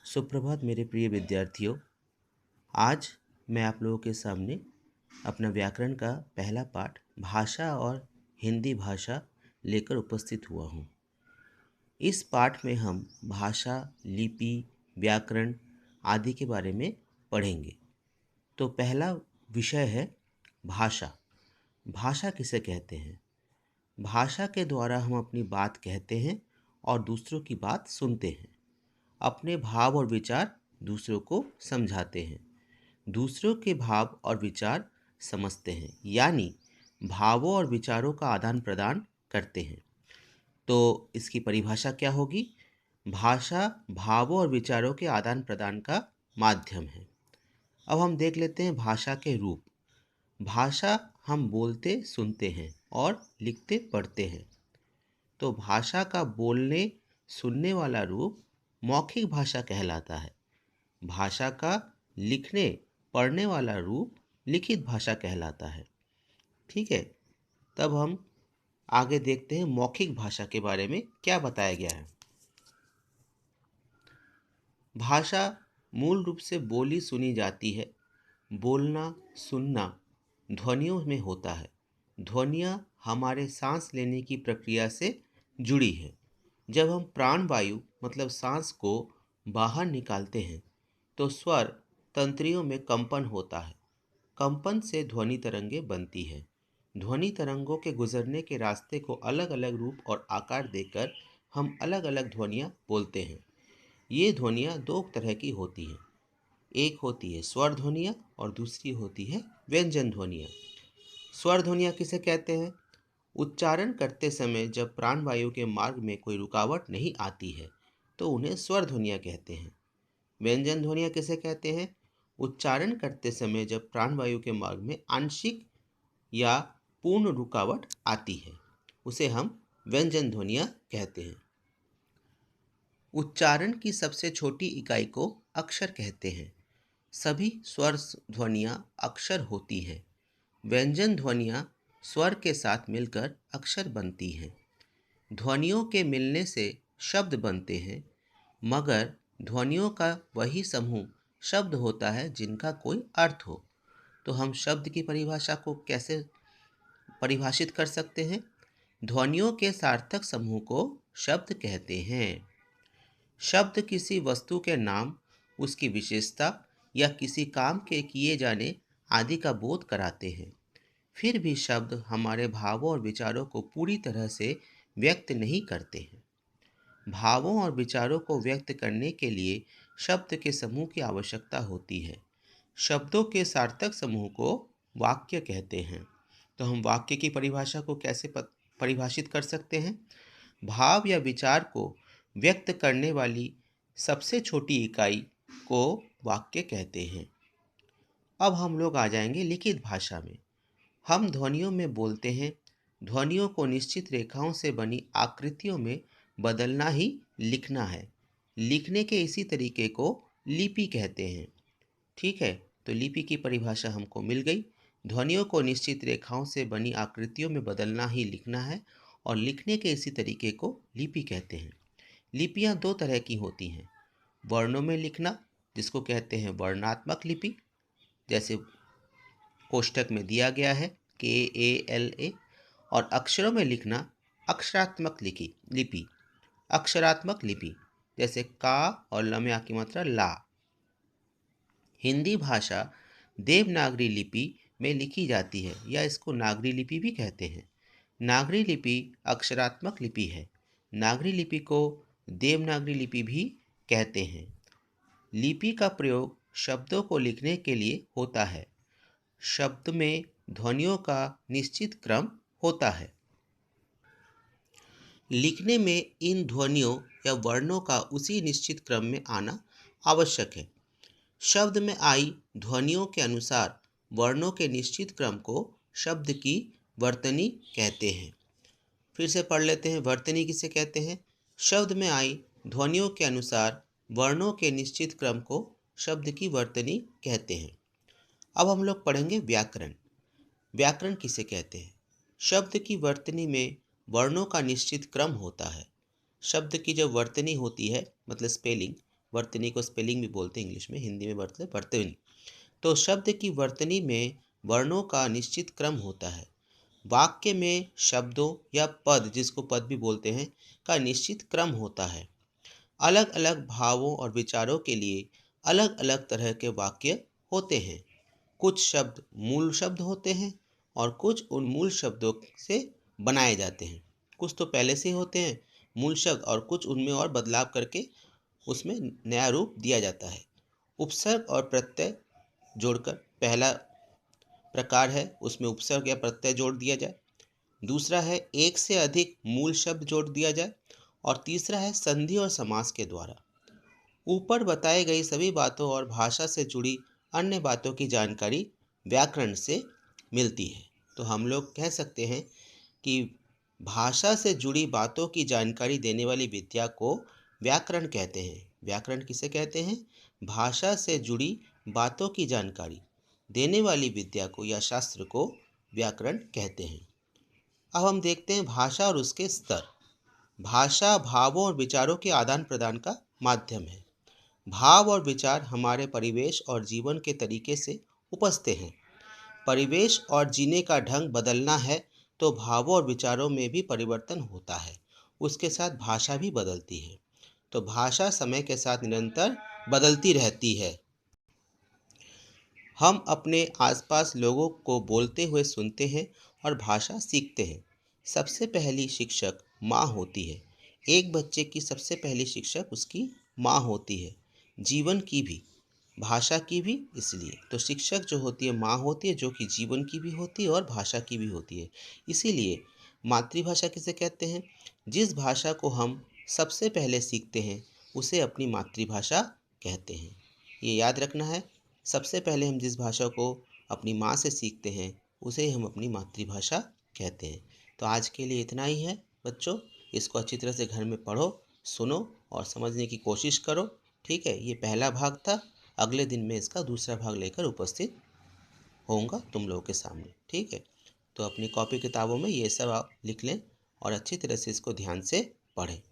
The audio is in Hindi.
सुप्रभात मेरे प्रिय विद्यार्थियों। आज मैं आप लोगों के सामने अपना व्याकरण का पहला पाठ भाषा और हिंदी भाषा लेकर उपस्थित हुआ हूँ। इस पाठ में हम भाषा, लिपि, व्याकरण आदि के बारे में पढ़ेंगे। तो पहला विषय है भाषा। भाषा किसे कहते हैं? भाषा के द्वारा हम अपनी बात कहते हैं और दूसरों की बात सुनते हैं। अपने भाव और विचार दूसरों को समझाते हैं, दूसरों के भाव और विचार समझते हैं, यानी भावों और विचारों का आदान प्रदान करते हैं। तो इसकी परिभाषा क्या होगी? भाषा भावों और विचारों के आदान प्रदान का माध्यम है। अब हम देख लेते हैं भाषा के रूप। भाषा हम बोलते सुनते हैं और लिखते पढ़ते हैं। तो भाषा का बोलने सुनने वाला रूप मौखिक भाषा कहलाता है। भाषा का लिखने पढ़ने वाला रूप लिखित भाषा कहलाता है। ठीक है, तब हम आगे देखते हैं मौखिक भाषा के बारे में क्या बताया गया है। भाषा मूल रूप से बोली सुनी जाती है। बोलना सुनना ध्वनियों में होता है। ध्वनियाँ हमारे सांस लेने की प्रक्रिया से जुड़ी है। जब हम प्राण वायु मतलब सांस को बाहर निकालते हैं तो स्वर तंत्रियों में कंपन होता है। कंपन से ध्वनि तरंगें बनती है। ध्वनि तरंगों के गुजरने के रास्ते को अलग अलग रूप और आकार देकर हम अलग अलग ध्वनियाँ बोलते हैं। ये ध्वनियाँ दो तरह की होती हैं। एक होती है स्वर ध्वनियाँ और दूसरी होती है व्यंजन ध्वनियाँ। स्वर ध्वनियाँ किसे कहते हैं? उच्चारण करते समय जब प्राणवायु के मार्ग में कोई रुकावट नहीं आती है तो उन्हें स्वर ध्वनियाँ कहते हैं। व्यंजन ध्वनियाँ किसे कहते हैं? उच्चारण करते समय जब प्राणवायु के मार्ग में आंशिक या पूर्ण रुकावट आती है उसे हम व्यंजन ध्वनियाँ कहते हैं। उच्चारण की सबसे छोटी इकाई को अक्षर कहते हैं। सभी स्वर ध्वनियाँ अक्षर होती हैं। व्यंजन ध्वनियाँ स्वर के साथ मिलकर अक्षर बनती हैं। ध्वनियों के मिलने से शब्द बनते हैं, मगर ध्वनियों का वही समूह शब्द होता है जिनका कोई अर्थ हो। तो हम शब्द की परिभाषा को कैसे परिभाषित कर सकते हैं? ध्वनियों के सार्थक समूह को शब्द कहते हैं। शब्द किसी वस्तु के नाम, उसकी विशेषता या किसी काम के किए जाने आदि का बोध कराते हैं। फिर भी शब्द हमारे भावों और विचारों को पूरी तरह से व्यक्त नहीं करते हैं। भावों और विचारों को व्यक्त करने के लिए शब्द के समूह की आवश्यकता होती है। शब्दों के सार्थक समूह को वाक्य कहते हैं। तो हम वाक्य की परिभाषा को कैसे परिभाषित कर सकते हैं? भाव या विचार को व्यक्त करने वाली सबसे छोटी इकाई को वाक्य कहते हैं। अब हम लोग आ जाएंगे लिखित भाषा में। हम ध्वनियों में बोलते हैं। ध्वनियों को निश्चित रेखाओं से बनी आकृतियों में बदलना ही लिखना है। लिखने के इसी तरीके को लिपि कहते हैं। ठीक है, तो लिपि की परिभाषा हमको मिल गई। ध्वनियों को निश्चित रेखाओं से बनी आकृतियों में बदलना ही लिखना है और लिखने के इसी तरीके को लिपि कहते हैं। लिपियाँ दो तरह की होती हैं। वर्णों में लिखना जिसको कहते हैं वर्णात्मक लिपि, जैसे कोष्ठक में दिया गया है KALA, और अक्षरों में लिखना अक्षरात्मक लिपि। अक्षरात्मक लिपि जैसे का और ल में आ की मात्रा ला। हिंदी भाषा देवनागरी लिपि में लिखी जाती है या इसको नागरी लिपि भी कहते हैं। नागरी लिपि अक्षरात्मक लिपि है। नागरी लिपि को देवनागरी लिपि भी कहते हैं। लिपि का प्रयोग शब्दों को लिखने के लिए होता है। शब्द में ध्वनियों का निश्चित क्रम होता है। लिखने में इन ध्वनियों या वर्णों का उसी निश्चित क्रम में आना आवश्यक है। शब्द में आई ध्वनियों के अनुसार वर्णों के निश्चित क्रम को शब्द की वर्तनी कहते हैं। फिर से पढ़ लेते हैं, वर्तनी किसे कहते हैं? शब्द में आई ध्वनियों के अनुसार वर्णों के निश्चित क्रम को शब्द की वर्तनी कहते हैं। अब हम लोग पढ़ेंगे व्याकरण। व्याकरण किसे कहते हैं? शब्द की वर्तनी में वर्णों का निश्चित क्रम होता है। शब्द की जब वर्तनी होती है मतलब स्पेलिंग, वर्तनी को स्पेलिंग भी बोलते हैं इंग्लिश में, हिंदी में वर्तनी। तो शब्द की वर्तनी में वर्णों का निश्चित क्रम होता है। वाक्य में शब्दों या पद, जिसको पद भी बोलते हैं, का निश्चित क्रम होता है। अलग अलग भावों और विचारों के लिए अलग अलग तरह के वाक्य होते हैं। कुछ शब्द मूल शब्द होते हैं और कुछ उन मूल शब्दों से बनाए जाते हैं। कुछ तो पहले से होते हैं मूल शब्द, और कुछ उनमें और बदलाव करके उसमें नया रूप दिया जाता है। उपसर्ग और प्रत्यय जोड़कर पहला प्रकार है, उसमें उपसर्ग या प्रत्यय जोड़ दिया जाए। दूसरा है एक से अधिक मूल शब्द जोड़ दिया जाए। और तीसरा है संधि और समास के द्वारा। ऊपर बताई गई सभी बातों और भाषा से जुड़ी अन्य बातों की जानकारी व्याकरण से मिलती है। तो हम लोग कह सकते हैं कि भाषा से जुड़ी बातों की जानकारी देने वाली विद्या को व्याकरण कहते हैं। व्याकरण किसे कहते हैं? भाषा से जुड़ी बातों की जानकारी देने वाली विद्या को या शास्त्र को व्याकरण कहते हैं। अब हम देखते हैं भाषा और उसके स्तर। भाषा भावों और विचारों के आदान प्रदान का माध्यम है। भाव और विचार हमारे परिवेश और जीवन के तरीके से उपजते हैं। परिवेश और जीने का ढंग बदलना है तो भावों और विचारों में भी परिवर्तन होता है। उसके साथ भाषा भी बदलती है। तो भाषा समय के साथ निरंतर बदलती रहती है। हम अपने आसपास लोगों को बोलते हुए सुनते हैं और भाषा सीखते हैं। सबसे पहली शिक्षक माँ होती है। एक बच्चे की सबसे पहली शिक्षक उसकी माँ होती है। जीवन की भी, भाषा की भी। इसलिए तो शिक्षक जो होती है माँ होती है, जो कि जीवन की भी होती है और भाषा की भी होती है। इसीलिए मातृभाषा किसे कहते हैं? जिस भाषा को हम सबसे पहले सीखते हैं उसे अपनी मातृभाषा कहते हैं। ये याद रखना है, सबसे पहले हम जिस भाषा को अपनी माँ से सीखते हैं उसे हम अपनी मातृभाषा कहते हैं। तो आज के लिए इतना ही है बच्चों। इसको अच्छी तरह से घर में पढ़ो, सुनो और समझने की कोशिश करो। ठीक है, ये पहला भाग था। अगले दिन मैं इसका दूसरा भाग लेकर उपस्थित होऊंगा तुम लोगों के सामने। ठीक है, तो अपनी कॉपी किताबों में ये सब आप लिख लें और अच्छी तरह से इसको ध्यान से पढ़ें।